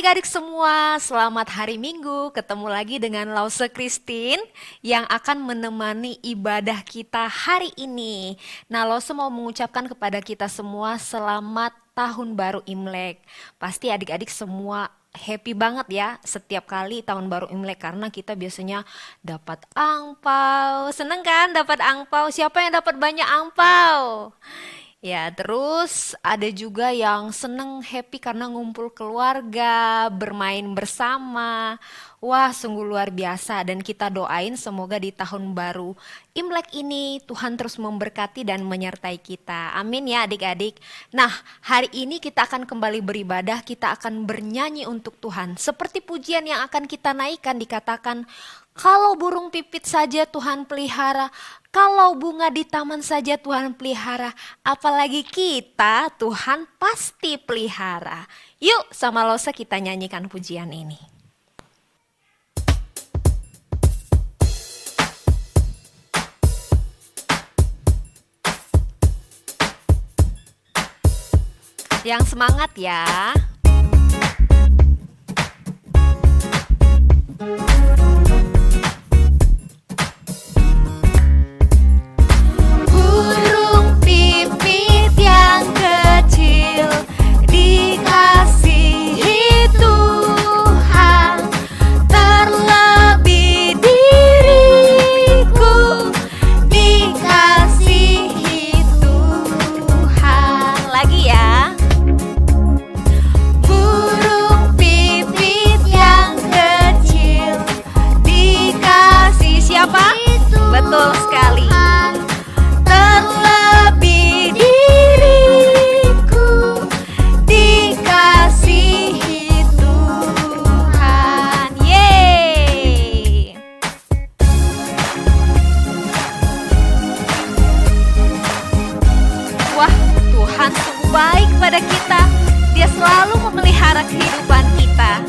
adik-adik semua, selamat hari Minggu. Ketemu lagi dengan Lause Christine yang akan menemani ibadah kita hari ini. Nah, Lause mau mengucapkan kepada kita semua selamat Tahun Baru Imlek. Pasti adik-adik semua happy banget ya setiap kali Tahun Baru Imlek karena kita biasanya dapat angpau. Seneng kan dapat angpau? Siapa yang dapat banyak angpau? Ya, terus ada juga yang seneng happy karena ngumpul keluarga, bermain bersama. Wah, sungguh luar biasa dan kita doain semoga di tahun baru Imlek ini Tuhan terus memberkati dan menyertai kita. Amin ya adik-adik. Nah, hari ini kita akan kembali beribadah, kita akan bernyanyi untuk Tuhan. Seperti pujian yang akan kita naikkan dikatakan, kalau burung pipit saja Tuhan pelihara, kalau bunga di taman saja Tuhan pelihara, apalagi kita Tuhan pasti pelihara. Yuk sama Losa kita nyanyikan pujian ini. Yang semangat ya. Burung pipit yang kecil dikasihi Tuhan, terlebih diriku dikasihi Tuhan. Lagi ya. Burung pipit yang kecil dikasih siapa? Betul sekali. Terlebih diriku dikasihi Tuhan. Yeay. Wah, Tuhan sungguh baik pada kita. Dia selalu memelihara kehidupan kita.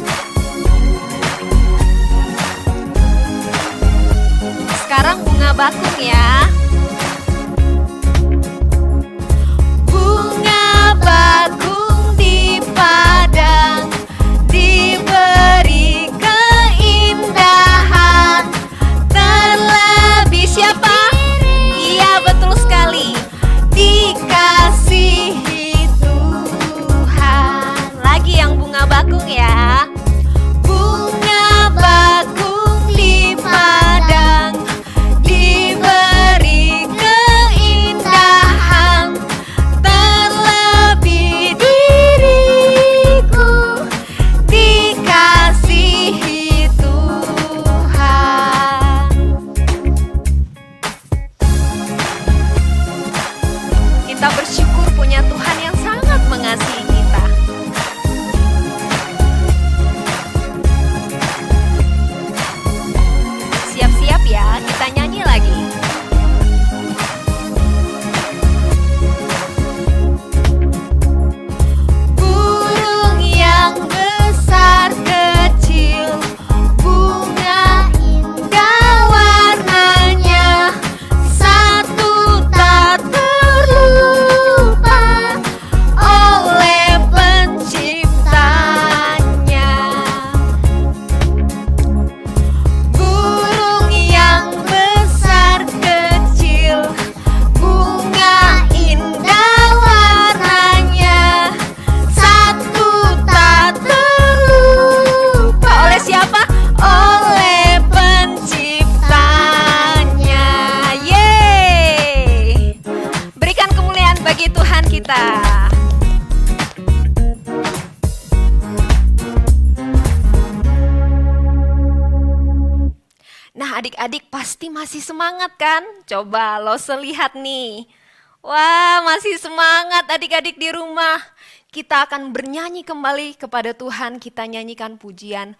Sekarang bunga bakung ya. Bunga bakung di padang diberi keindahan, terlebih siapa? Iya betul sekali, dikasihi Tuhan. Lagi yang bunga bakung ya. Bunga bakung di padang diberi keindahan, terlebih diriku dikasihi Tuhan. Kita bersyukur punya Tuhan yang sangat mengasihi kita. Siap-siap ya, kita nyanyi lagi. Burung yang besar kecil, bunga indah warnanya, satu tak terlupa oleh penciptanya. Burung yang besar kecil, bunga indah warnanya, satu tak terlupa oleh siapa? Oleh penciptanya. Yeay. Berikan kemuliaan bagi Tuhan kita. Nah, adik-adik pasti masih semangat kan? Coba lo lihat nih. Wah, masih semangat adik-adik di rumah. Kita akan bernyanyi kembali kepada Tuhan. Kita nyanyikan pujian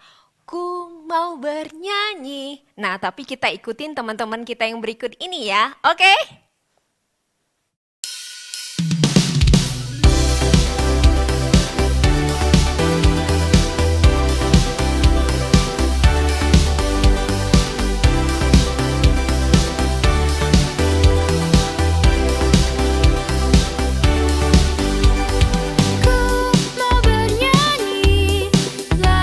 Ku mau bernyanyi. Nah, tapi kita ikutin teman-teman kita yang berikut ini ya. Oke? Ku mau bernyanyi, la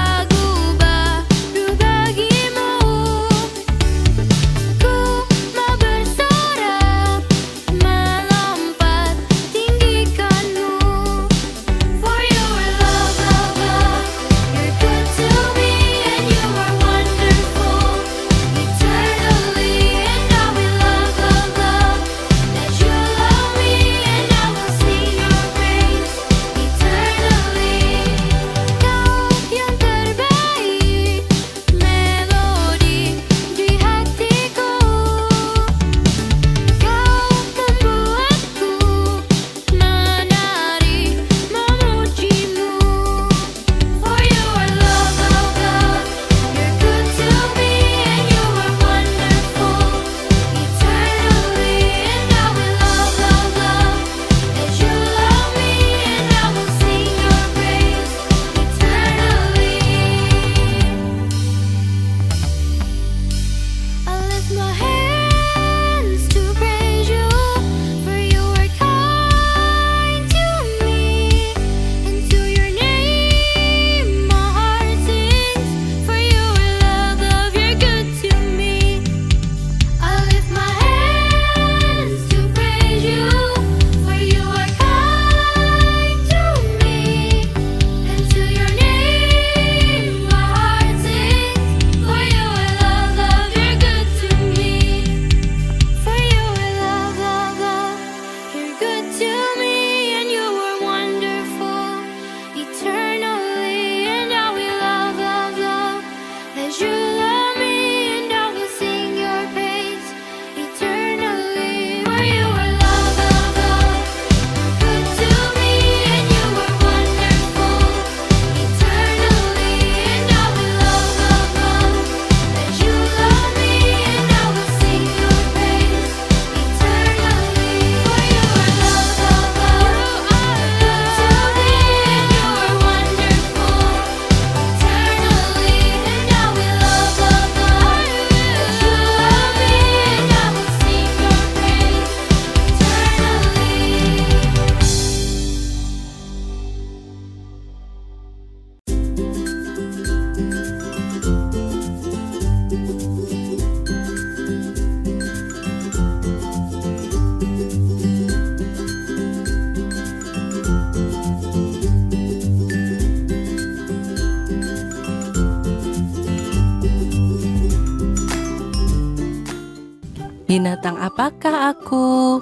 Binatang apakah aku?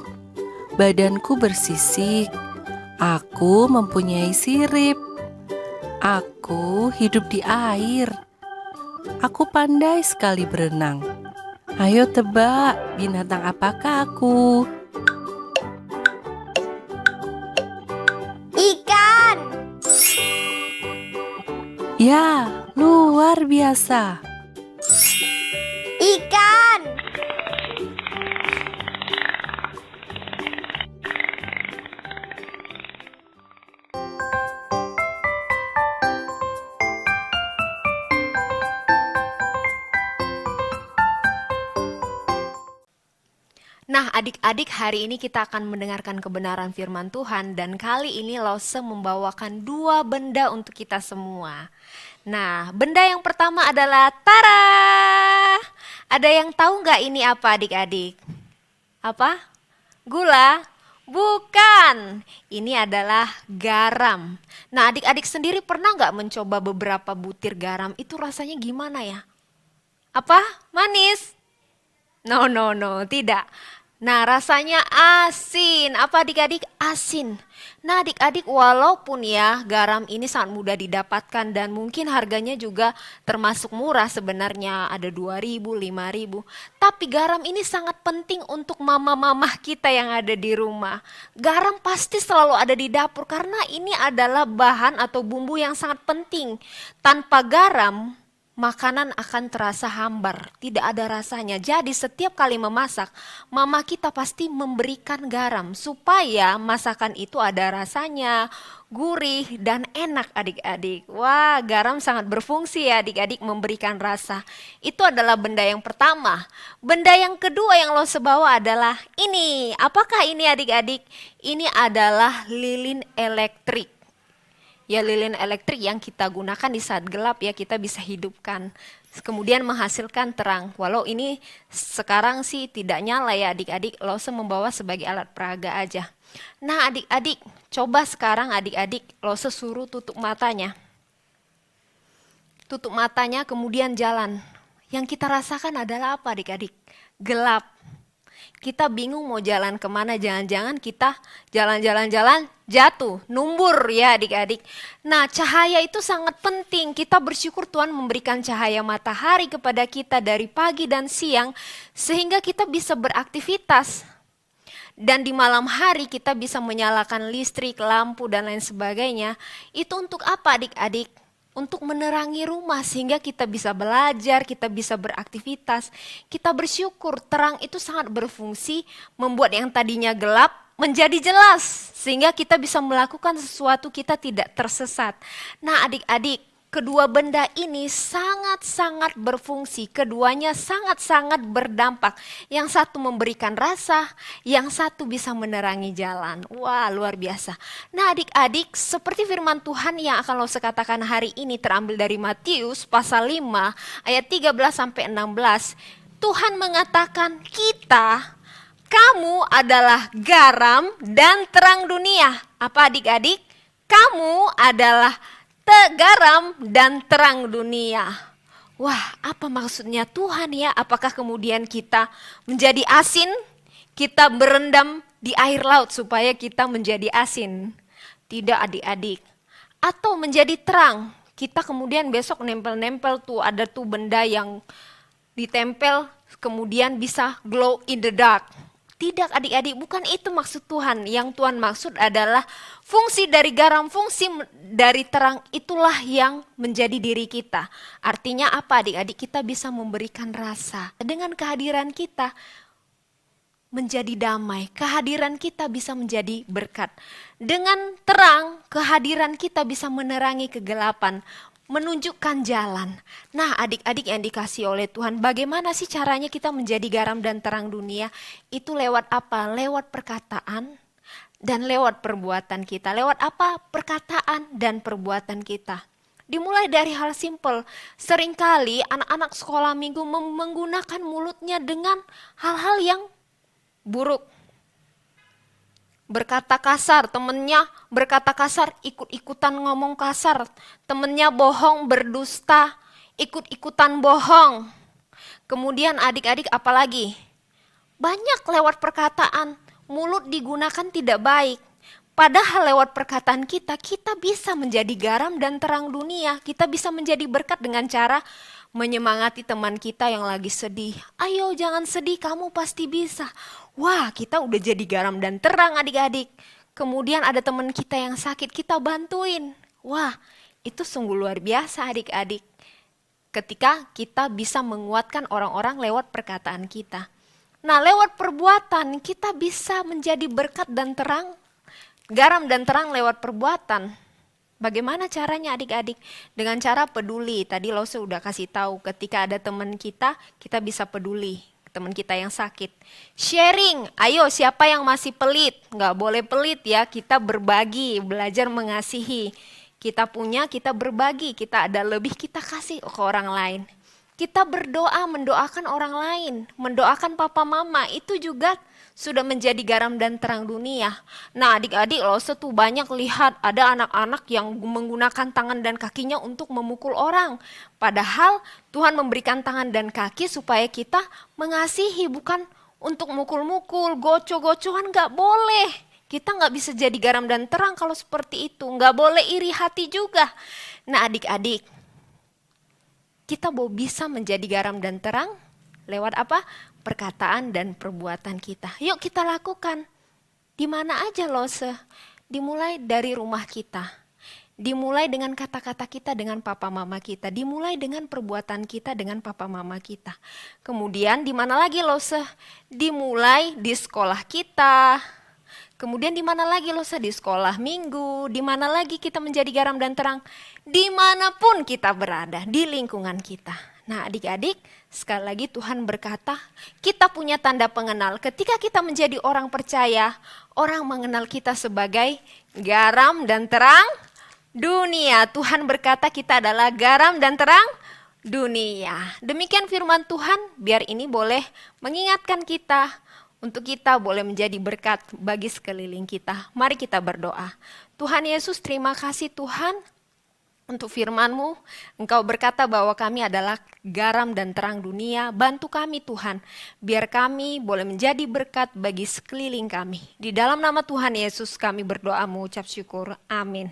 Badanku bersisik. Aku mempunyai sirip. Aku hidup di air. Aku pandai sekali berenang. Ayo tebak, binatang apakah aku? Ikan. Ya, luar biasa. Ikan. Nah, adik-adik, hari ini kita akan mendengarkan kebenaran firman Tuhan dan kali ini Lause membawakan dua benda untuk kita semua. Nah, benda yang pertama adalah Tara. Ada yang tahu nggak ini apa adik-adik? Apa? Gula? Bukan. Ini adalah garam. Nah, adik-adik sendiri pernah nggak mencoba beberapa butir garam? Itu rasanya gimana ya? Apa? Manis? No, no, no, tidak. Nah, rasanya asin. Apa adik-adik? Asin. Nah, adik-adik, walaupun ya garam ini sangat mudah didapatkan dan mungkin harganya juga termasuk murah sebenarnya, ada 2.000, 5.000. Tapi garam ini sangat penting untuk mama-mama kita yang ada di rumah. Garam pasti selalu ada di dapur karena ini adalah bahan atau bumbu yang sangat penting. Tanpa garam, makanan akan terasa hambar, tidak ada rasanya. Jadi setiap kali memasak, mama kita pasti memberikan garam supaya masakan itu ada rasanya, gurih dan enak adik-adik. Wah, garam sangat berfungsi ya adik-adik, memberikan rasa. Itu adalah benda yang pertama. Benda yang kedua yang lo sebawa adalah ini. Apakah ini adik-adik? Ini adalah lilin elektrik. Ya, lilin elektrik yang kita gunakan di saat gelap ya, kita bisa hidupkan. Kemudian menghasilkan terang. Walau ini sekarang sih tidak nyala ya adik-adik, Lause membawa sebagai alat peraga aja. Nah adik-adik, coba sekarang adik-adik Lause suruh tutup matanya. Tutup matanya kemudian jalan. Yang kita rasakan adalah apa adik-adik? Gelap. Kita bingung mau jalan kemana, jangan-jangan kita jalan-jalan-jalan jatuh, numbur ya adik-adik. Nah, cahaya itu sangat penting. Kita bersyukur Tuhan memberikan cahaya matahari kepada kita dari pagi dan siang sehingga kita bisa beraktivitas. Dan di malam hari kita bisa menyalakan listrik, lampu dan lain sebagainya. Itu untuk apa adik-adik? Untuk menerangi rumah sehingga kita bisa belajar, kita bisa beraktivitas. Kita bersyukur terang itu sangat berfungsi membuat yang tadinya gelap menjadi jelas sehingga kita bisa melakukan sesuatu, kita tidak tersesat. Nah adik-adik, kedua benda ini sangat-sangat berfungsi, keduanya sangat-sangat berdampak. Yang satu memberikan rasa, yang satu bisa menerangi jalan. Wah, luar biasa. Nah adik-adik, seperti firman Tuhan yang akan lo katakan hari ini terambil dari Matius pasal 5 ayat 13-16. Tuhan mengatakan kamu adalah garam dan terang dunia. Apa adik-adik? Kamu adalah garam dan terang dunia. Wah, apa maksudnya Tuhan ya? Apakah kemudian kita menjadi asin? Kita berendam di air laut supaya kita menjadi asin? Tidak adik-adik. Atau menjadi terang. Kita kemudian besok nempel-nempel tuh, ada tuh benda yang ditempel kemudian bisa glow in the dark. Tidak adik-adik, bukan itu maksud Tuhan. Yang Tuhan maksud adalah fungsi dari garam, fungsi dari terang itulah yang menjadi diri kita. Artinya apa adik-adik? Kita bisa memberikan rasa. Dengan kehadiran kita menjadi damai, kehadiran kita bisa menjadi berkat. Dengan terang, kehadiran kita bisa menerangi kegelapan, menunjukkan jalan. Nah adik-adik yang dikasih oleh Tuhan, bagaimana sih caranya kita menjadi garam dan terang dunia? Itu lewat apa? Lewat perkataan dan lewat perbuatan kita. Lewat apa? Perkataan dan perbuatan kita. Dimulai dari hal simpel. Seringkali anak-anak sekolah minggu menggunakan mulutnya dengan hal-hal yang buruk. Berkata kasar, temennya berkata kasar, ikut-ikutan ngomong kasar. Temennya bohong, berdusta, ikut-ikutan bohong. Kemudian adik-adik apalagi? Banyak lewat perkataan, mulut digunakan tidak baik. Padahal lewat perkataan kita, kita bisa menjadi garam dan terang dunia. Kita bisa menjadi berkat dengan cara menyemangati teman kita yang lagi sedih. Ayo jangan sedih, kamu pasti bisa. Wah, kita udah jadi garam dan terang adik-adik. Kemudian ada teman kita yang sakit, kita bantuin. Wah, itu sungguh luar biasa adik-adik. Ketika kita bisa menguatkan orang-orang lewat perkataan kita. Nah, lewat perbuatan kita bisa menjadi berkat dan terang, garam dan terang lewat perbuatan. Bagaimana caranya adik-adik? Dengan cara peduli. Tadi lo sudah kasih tahu, ketika ada teman kita bisa peduli. Teman kita yang sakit. Sharing, ayo siapa yang masih pelit? Nggak boleh pelit ya, kita berbagi, belajar mengasihi. Kita punya, kita berbagi, kita ada lebih, kita kasih ke orang lain. Kita berdoa, mendoakan orang lain, mendoakan papa mama, itu juga sudah menjadi garam dan terang dunia. Nah adik-adik loh, tuh banyak lihat ada anak-anak yang menggunakan tangan dan kakinya untuk memukul orang. Padahal Tuhan memberikan tangan dan kaki supaya kita mengasihi, bukan untuk mukul-mukul, goco-gocoan, gak boleh. Kita gak bisa jadi garam dan terang kalau seperti itu, gak boleh iri hati juga. Nah adik-adik, kita mau bisa menjadi garam dan terang lewat apa? Perkataan dan perbuatan kita. Yuk kita lakukan. Di mana aja loh dimulai dari rumah kita. Dimulai dengan kata-kata kita dengan papa mama kita. Dimulai dengan perbuatan kita dengan papa mama kita. Kemudian di mana lagi loh dimulai di sekolah kita. Kemudian di mana lagi loh di sekolah minggu, di mana lagi kita menjadi garam dan terang, dimanapun kita berada, di lingkungan kita. Nah adik-adik, sekali lagi Tuhan berkata, kita punya tanda pengenal. Ketika kita menjadi orang percaya, orang mengenal kita sebagai garam dan terang dunia. Tuhan berkata kita adalah garam dan terang dunia. Demikian firman Tuhan, biar ini boleh mengingatkan kita, untuk kita boleh menjadi berkat bagi sekeliling kita. Mari kita berdoa. Tuhan Yesus, terima kasih Tuhan untuk firman-Mu. Engkau berkata bahwa kami adalah garam dan terang dunia. Bantu kami Tuhan, biar kami boleh menjadi berkat bagi sekeliling kami. Di dalam nama Tuhan Yesus kami berdoa mengucap syukur. Amin.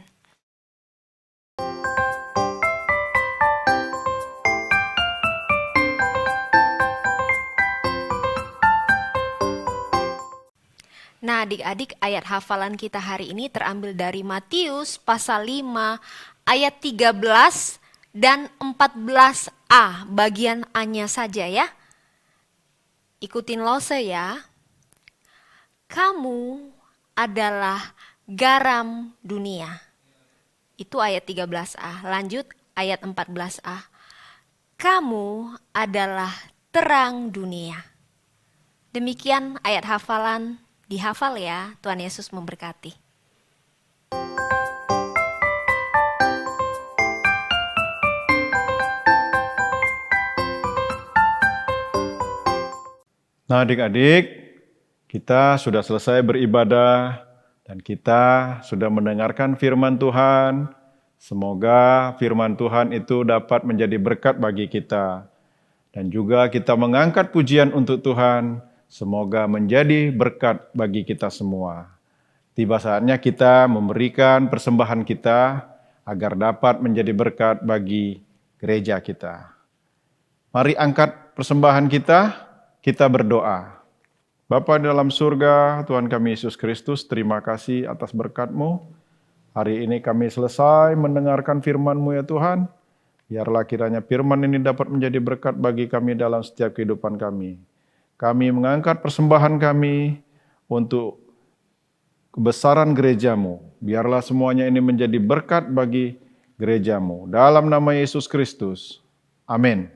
Nah adik-adik, ayat hafalan kita hari ini terambil dari Matius pasal 5 ayat 13 dan 14a, bagian A-nya saja ya. Ikutin lose ya. Kamu adalah garam dunia. Itu ayat 13a. Lanjut ayat 14a. Kamu adalah terang dunia. Demikian ayat hafalan. Dihafal ya, Tuhan Yesus memberkati. Nah adik-adik, kita sudah selesai beribadah dan kita sudah mendengarkan firman Tuhan. Semoga firman Tuhan itu dapat menjadi berkat bagi kita. Dan juga kita mengangkat pujian untuk Tuhan. Semoga menjadi berkat bagi kita semua. Tiba saatnya kita memberikan persembahan kita agar dapat menjadi berkat bagi gereja kita. Mari angkat persembahan kita berdoa. Bapa dalam surga, Tuhan kami Yesus Kristus, terima kasih atas berkat-Mu. Hari ini kami selesai mendengarkan firman-Mu ya Tuhan. Biarlah kiranya firman ini dapat menjadi berkat bagi kami dalam setiap kehidupan kami. Kami mengangkat persembahan kami untuk kebesaran gereja-Mu. Biarlah semuanya ini menjadi berkat bagi gereja-Mu. Dalam nama Yesus Kristus. Amin.